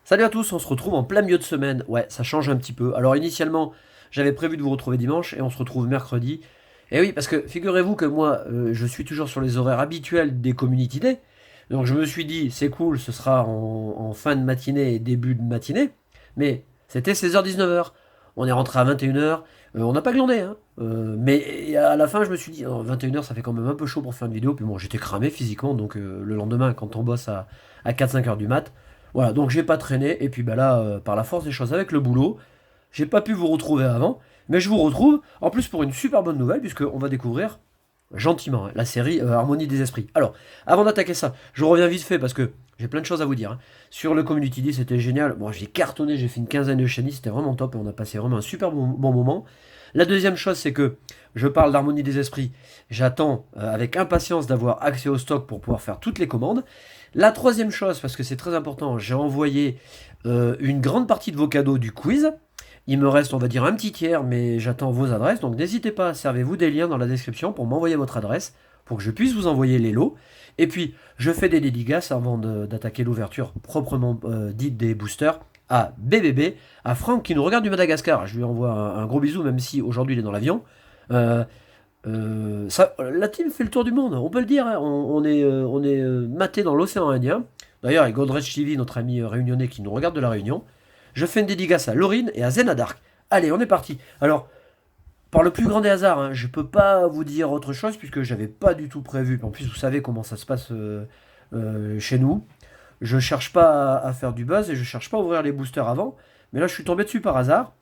Salut à tous, on se retrouve en plein milieu de semaine. Ouais, ça change un petit peu. Alors initialement, j'avais prévu de vous retrouver dimanche et on se retrouve mercredi. Et oui, parce que figurez-vous que moi, je suis toujours sur les horaires habituels des Community Day. Donc je me suis dit, c'est cool, ce sera en fin de matinée et début de matinée. Mais c'était 16h-19h. On est rentré à 21h. On n'a pas glandé, hein. Mais à la fin, je me suis dit, 21h, ça fait quand même un peu chaud pour faire une vidéo. Puis bon, j'étais cramé physiquement. Donc le lendemain, quand on bosse à 4-5 heures du mat'. Voilà, donc j'ai pas traîné, et puis bah là, par la force des choses avec le boulot, j'ai pas pu vous retrouver avant, mais je vous retrouve, en plus pour une super bonne nouvelle, puisqu'on va découvrir gentiment la série Harmonie des Esprits. Alors, avant d'attaquer ça, je reviens vite fait, parce que j'ai plein de choses à vous dire, hein. Sur le Community Day, c'était génial, bon, j'ai cartonné, j'ai fait une quinzaine de chaînes, c'était vraiment top, et on a passé vraiment un super bon moment. La deuxième chose, c'est que je parle d'Harmonie des Esprits, j'attends avec impatience d'avoir accès au stock pour pouvoir faire toutes les commandes. La troisième chose, parce que c'est très important, j'ai envoyé une grande partie de vos cadeaux du quiz. Il me reste, on va dire, un petit tiers, mais j'attends vos adresses. Donc n'hésitez pas, servez-vous des liens dans la description pour m'envoyer votre adresse, pour que je puisse vous envoyer les lots. Et puis, je fais des dédicaces avant d'attaquer l'ouverture proprement dite des boosters à BBB, à Franck qui nous regarde du Madagascar. Je lui envoie un gros bisou, même si aujourd'hui il est dans l'avion. Euh, la team fait le tour du monde, on peut le dire, hein. On est maté dans l'océan Indien. D'ailleurs, avec Godrej TV, notre ami réunionnais qui nous regarde de la Réunion. Je fais une dédicace à Laurine et à Zenadark. Allez, on est parti. Alors, par le plus grand des hasards, hein, je peux pas vous dire autre chose puisque j'avais pas du tout prévu. En plus, vous savez comment ça se passe chez nous. Je cherche pas à faire du buzz et je cherche pas à ouvrir les boosters avant. Mais là, je suis tombé dessus par hasard.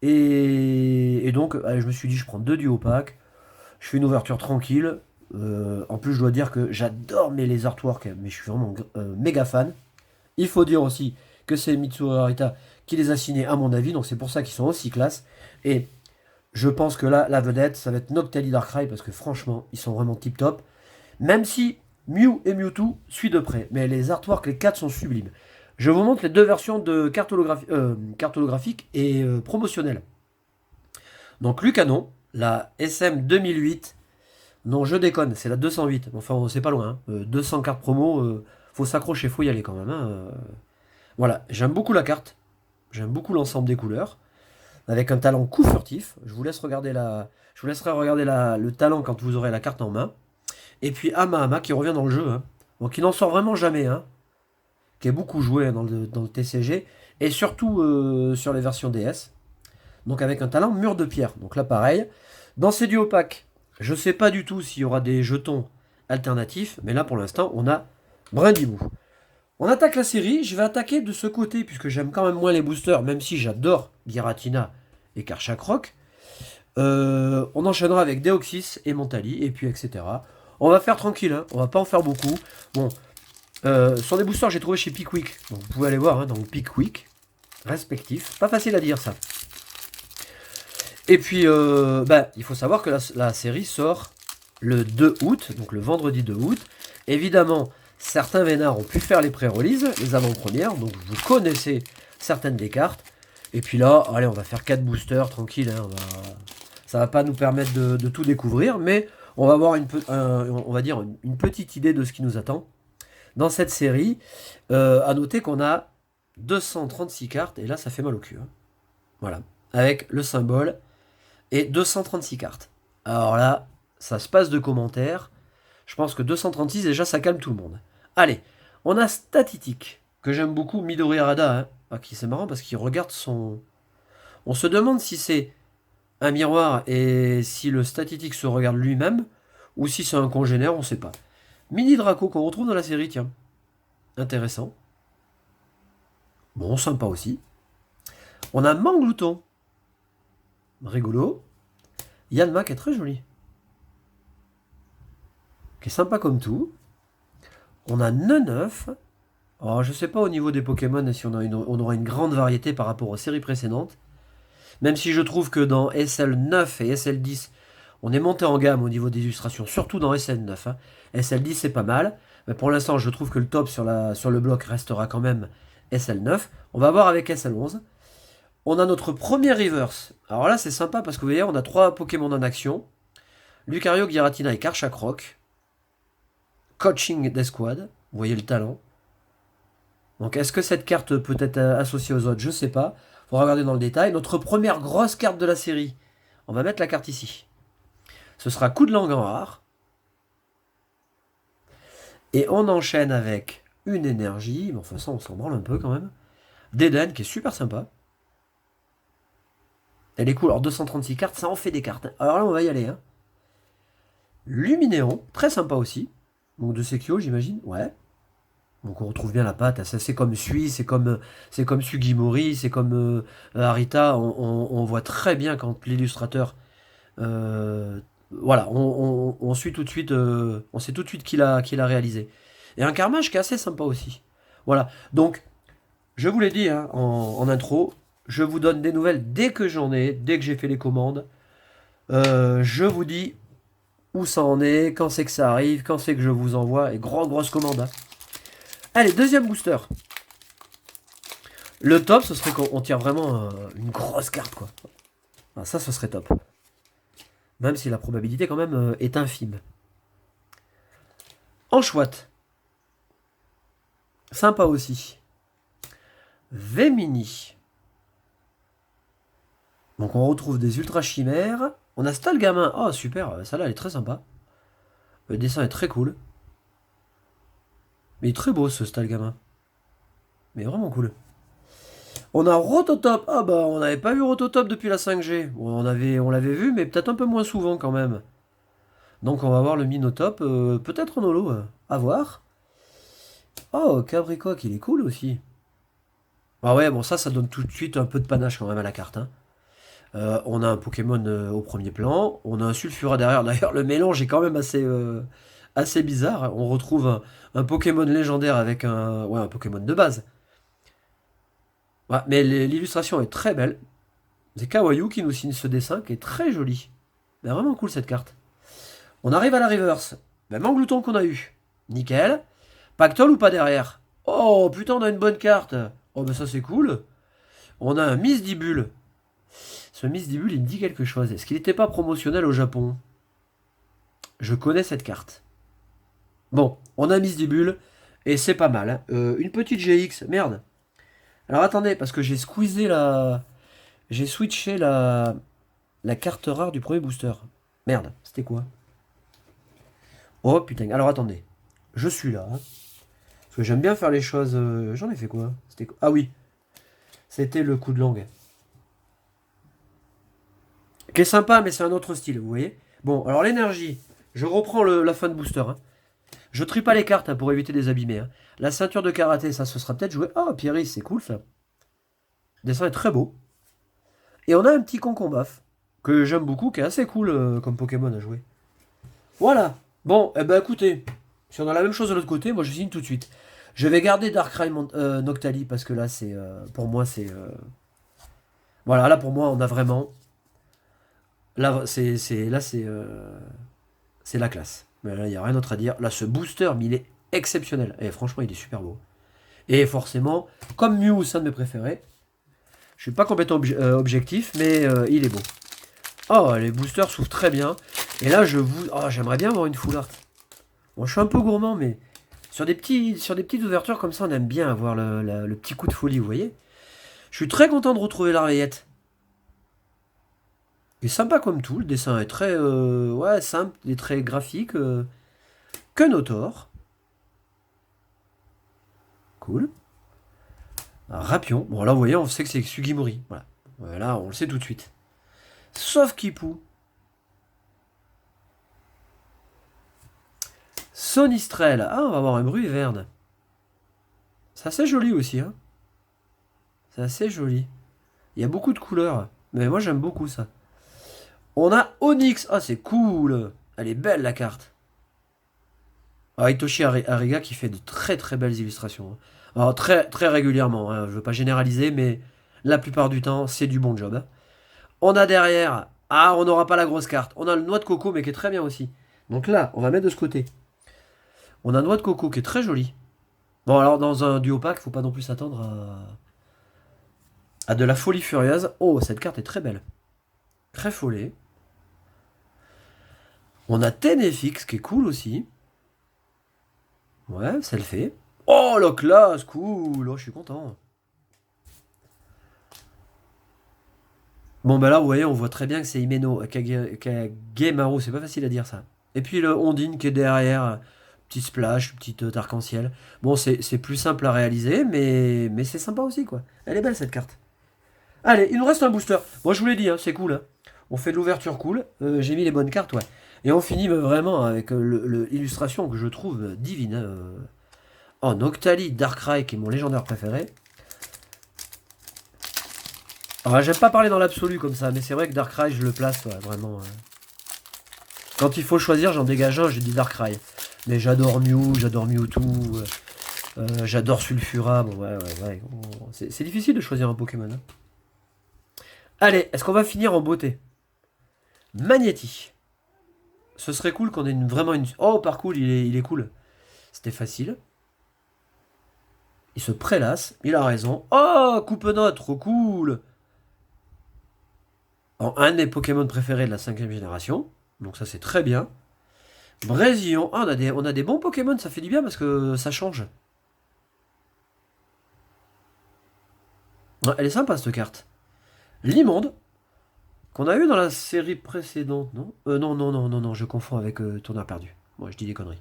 Et donc, allez, je me suis dit, je prends 2 duos pack. Je fais une ouverture tranquille. En plus, je dois dire que j'adore les artworks, mais je suis vraiment méga fan. Il faut dire aussi que c'est Mitsuru Harita qui les a signés à mon avis, donc c'est pour ça qu'ils sont aussi classe. Et je pense que là, la vedette, ça va être Noctali Darkrai, parce que franchement, ils sont vraiment tip top. Même si Mew et Mewtwo suivent de près, mais les artworks, les 4 sont sublimes. Je vous montre les deux versions de cartographique et promotionnelle. Donc Lucanon, la SM 2008. Non, je déconne, c'est la 208. Enfin, c'est pas loin, hein. 200 cartes promo, faut s'accrocher, faut y aller quand même, hein. Voilà, j'aime beaucoup la carte. J'aime beaucoup l'ensemble des couleurs. Avec un talent coup furtif. Je vous laisserai regarder le talent quand vous aurez la carte en main. Et puis Ama qui revient dans le jeu, hein. Donc il n'en sort vraiment jamais, hein. Qui est beaucoup joué, hein, dans le TCG. Et surtout sur les versions DS. Donc avec un talent mur de pierre. Donc là pareil. Dans ces duos packs, je sais pas du tout s'il y aura des jetons alternatifs. Mais là pour l'instant on a Brindibou. On attaque la série. Je vais attaquer de ce côté puisque j'aime quand même moins les boosters. Même si j'adore Giratina et Karchakrok. On enchaînera avec Deoxys et Montali. Et puis etc. On va faire tranquille, hein. On va pas en faire beaucoup. Bon. Sur des boosters j'ai trouvé chez Pickwick. Donc vous pouvez aller voir, hein, dans le Pickwick respectif. Pas facile à dire ça. Et puis, il faut savoir que la série sort le 2 août, donc le vendredi 2 août. Évidemment, certains vénards ont pu faire les pré-releases, les avant-premières, donc vous connaissez certaines des cartes. Et puis là, allez, on va faire 4 boosters, tranquille, hein, ça va pas nous permettre de tout découvrir, mais on va avoir on va dire une petite idée de ce qui nous attend dans cette série. À noter qu'on a 236 cartes, et là, ça fait mal au cul, hein. Voilà, avec le symbole et 236 cartes. Alors là, ça se passe de commentaires. Je pense que 236, déjà, ça calme tout le monde. Allez, on a Statitique, que j'aime beaucoup, Midori Harada, hein. Ah, c'est marrant parce qu'il regarde son... On se demande si c'est un miroir et si le Statitique se regarde lui-même, ou si c'est un congénère, on sait pas. Mini Draco qu'on retrouve dans la série, tiens. Intéressant. Bon, sympa aussi. On a Manglouton. Rigolo. Yanma qui est très joli. Qui est sympa comme tout. On a Neneuf. Alors, je sais pas au niveau des Pokémon si on aura une grande variété par rapport aux séries précédentes. Même si je trouve que dans SL9 et SL10, on est monté en gamme au niveau des illustrations, surtout dans SL9, hein. SL10 c'est pas mal, mais pour l'instant je trouve que le top sur le bloc restera quand même SL9. On va voir avec SL11. On a notre premier reverse. Alors là, c'est sympa parce que vous voyez, on a 3 Pokémon en action. Lucario, Giratina et Karchakroc. Coaching d'escouade. Vous voyez le talent. Donc est-ce que cette carte peut être associée aux autres? Je sais pas. Faut regarder dans le détail. Notre première grosse carte de la série. On va mettre la carte ici. Ce sera coup de langue en rare. Et on enchaîne avec une énergie. Mais enfin ça, on s'en branle un peu quand même. D'Eden, qui est super sympa. Elle est cool. Alors 236 cartes, ça en fait des cartes. Alors là, on va y aller. Hein. Luminéon, très sympa aussi. Donc de Sekio, j'imagine. Ouais. Donc on retrouve bien la patte. C'est comme Sui, c'est comme Sugimori, c'est comme Harita. On voit très bien quand l'illustrateur. Voilà, on suit tout de suite. On sait tout de suite qu'il a réalisé. Et un Carmage qui est assez sympa aussi. Voilà. Donc, je vous l'ai dit hein, en intro. Je vous donne des nouvelles dès que j'en ai, dès que j'ai fait les commandes. Je vous dis où ça en est, quand c'est que ça arrive, quand c'est que je vous envoie. Et grosse commande. Hein. Allez, deuxième booster. Le top, ce serait qu'on tire vraiment une grosse carte, quoi. Ah, ça, ce serait top. Même si la probabilité, quand même, est infime. Anchouette. Sympa aussi. Vemini. Donc, on retrouve des ultra chimères. On a Stalgamin. Oh, super. Celle-là, elle est très sympa. Le dessin est très cool. Mais il est très beau, ce Stalgamin. Mais vraiment cool. On a Rototop. Ah bah on n'avait pas vu Rototop depuis la 5G. Bon, on l'avait vu, mais peut-être un peu moins souvent quand même. Donc on va voir le Minotop, peut-être en holo, à voir. Oh, Cabricoc, il est cool aussi. Ah ouais, bon ça donne tout de suite un peu de panache quand même à la carte. Hein. On a un Pokémon au premier plan, on a un Sulfura derrière. D'ailleurs, le mélange est quand même assez bizarre. On retrouve un Pokémon légendaire avec un Pokémon de base. Ouais, mais l'illustration est très belle. C'est Kawaii qui nous signe ce dessin qui est très joli. Mais vraiment cool cette carte. On arrive à la reverse. Même englouton qu'on a eu. Nickel. Pactole ou pas derrière? Oh putain, on a une bonne carte. Oh ben ça c'est cool. On a un Misdibule. Ce Misdibule il me dit quelque chose. Est-ce qu'il n'était pas promotionnel au Japon? Je connais cette carte. Bon, on a Misdibule. Et c'est pas mal. Hein. Une petite GX. Merde. Alors attendez, parce que j'ai squeezé la... J'ai switché la carte rare du premier booster. Merde, c'était quoi? Oh putain, alors attendez. Je suis là. Hein. Parce que j'aime bien faire les choses. J'en ai fait quoi? C'était quoi? Ah oui, c'était le coup de langue. Qui est sympa, mais c'est un autre style, vous voyez? Bon, alors l'énergie. Je reprends la fin de booster. Hein. Je trie pas les cartes hein, pour éviter de les abîmer. Hein. La ceinture de karaté, ça, ce sera peut-être joué. Ah, Pieris, c'est cool ça. Le dessin est très beau. Et on a un petit Concombaf. Que j'aime beaucoup, qui est assez cool comme Pokémon à jouer. Voilà. Bon, eh ben écoutez, si on a la même chose de l'autre côté, moi je signe tout de suite. Je vais garder Darkrai Noctali parce que là c'est pour moi c'est voilà, là pour moi on a vraiment là c'est la classe. Mais là il y a rien d'autre à dire. Là ce booster, mais il est exceptionnel et franchement, il est super beau. Et forcément, comme Mew, c'est un de mes préférés. Je suis pas complètement objectif, mais il est beau. Oh, les boosters s'ouvrent très bien. Et là, j'aimerais bien avoir une full art. Bon, je suis un peu gourmand, mais sur des petites ouvertures comme ça, on aime bien avoir le petit coup de folie, vous voyez. Je suis très content de retrouver la rayette. Il est sympa comme tout, le dessin est très ouais, simple, il est très graphique. Que Notor. Cool. Un Rapion. Bon, là, vous voyez, on sait que c'est Sugimori. Voilà. Voilà, on le sait tout de suite. Sauf Kipou. Sonistrel. Ah, on va avoir un bruit verne. C'est assez joli aussi, hein. C'est assez joli. Il y a beaucoup de couleurs. Mais moi, j'aime beaucoup ça. On a Onyx. Ah, c'est cool. Elle est belle, la carte. Ah, Hitoshi Ariga qui fait de très très belles illustrations. Hein. Alors, très, très régulièrement. Hein. Je veux pas généraliser, mais la plupart du temps, c'est du bon job. Hein. On a derrière... Ah, on n'aura pas la grosse carte. On a le noix de coco, mais qui est très bien aussi. Donc là, on va mettre de ce côté. On a noix de coco qui est très jolie. Bon, alors dans un duo pack, faut pas non plus s'attendre Ah, de la folie furieuse. Oh, cette carte est très belle. Très folée. On a Ténéfix qui est cool aussi. Ouais, ça le fait. Oh, la classe, cool. Oh, je suis content. Bon, bah là, vous voyez, on voit très bien que c'est Himeno Kagemaru. C'est pas facile à dire ça. Et puis le Ondine qui est derrière. Petit splash, petite arc-en-ciel. Bon, c'est plus simple à réaliser, mais c'est sympa aussi, quoi. Elle est belle, cette carte. Allez, il nous reste un booster. Moi, je vous l'ai dit, hein, c'est cool, hein. On fait de l'ouverture cool. J'ai mis les bonnes cartes, ouais. Et on finit vraiment avec l'illustration que je trouve divine, hein. Oh, Noctali Darkrai, qui est mon légendaire préféré. Alors, j'aime pas parler dans l'absolu comme ça, mais c'est vrai que Darkrai, je le place, ouais, vraiment. Quand il faut choisir, j'en dégage un, j'ai dit Darkrai. Mais j'adore Mew, j'adore Mewtwo, j'adore Sulfura. Bon, ouais. C'est difficile de choisir un Pokémon, hein. Allez, est-ce qu'on va finir en beauté? Magnéti. Ce serait cool qu'on ait vraiment une... Oh, par cool, il est cool. C'était facile. Il se prélasse, il a raison. Oh, Coupe-Note, trop cool. Un des Pokémon préférés de la 5ème génération. Donc ça, c'est très bien. Brésilon. Ah, on a des bons Pokémon, ça fait du bien parce que ça change. Ouais, elle est sympa, cette carte. Limonde. Qu'on a eu dans la série précédente, non? Non, je confonds avec Tourneur perdu. Moi, je dis des conneries.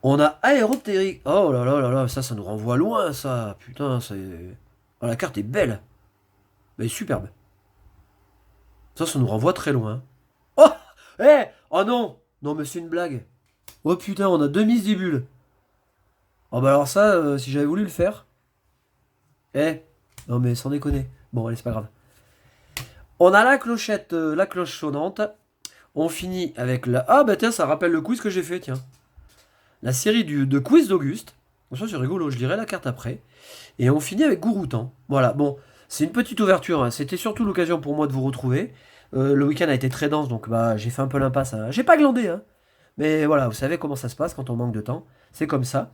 On a Aérothérie. Oh là, ça nous renvoie loin, ça. Putain, c'est... Oh, la carte est belle. Elle est superbe. Ça nous renvoie très loin. Oh! Oh non! Non, mais c'est une blague. Oh putain, on a deux Mizibules. Oh bah alors ça, si j'avais voulu le faire... Non mais sans déconner. Bon, allez, c'est pas grave. On a la clochette, la cloche sonnante. On finit avec la... Ah bah tiens, ça rappelle le quiz que j'ai fait, tiens. La série de quiz d'Auguste. Bon, ça c'est rigolo, je lirai la carte après. Et on finit avec Gouroutan. Voilà, bon, c'est une petite ouverture, hein. C'était surtout l'occasion pour moi de vous retrouver. Le week-end a été très dense, donc bah j'ai fait un peu l'impasse, hein. J'ai pas glandé, hein. Mais voilà, vous savez comment ça se passe quand on manque de temps. C'est comme ça.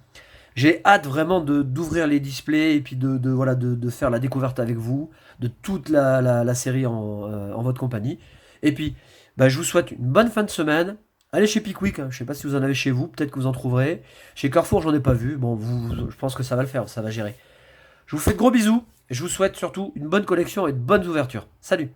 J'ai hâte vraiment d'ouvrir les displays et puis voilà, de faire la découverte avec vous de toute la série en votre compagnie. Et puis, bah, je vous souhaite une bonne fin de semaine. Allez chez Pickwick, hein. Je sais pas si vous en avez chez vous, peut-être que vous en trouverez. Chez Carrefour, j'en ai pas vu. Bon, je pense que ça va le faire, ça va gérer. Je vous fais de gros bisous et je vous souhaite surtout une bonne collection et de bonnes ouvertures. Salut!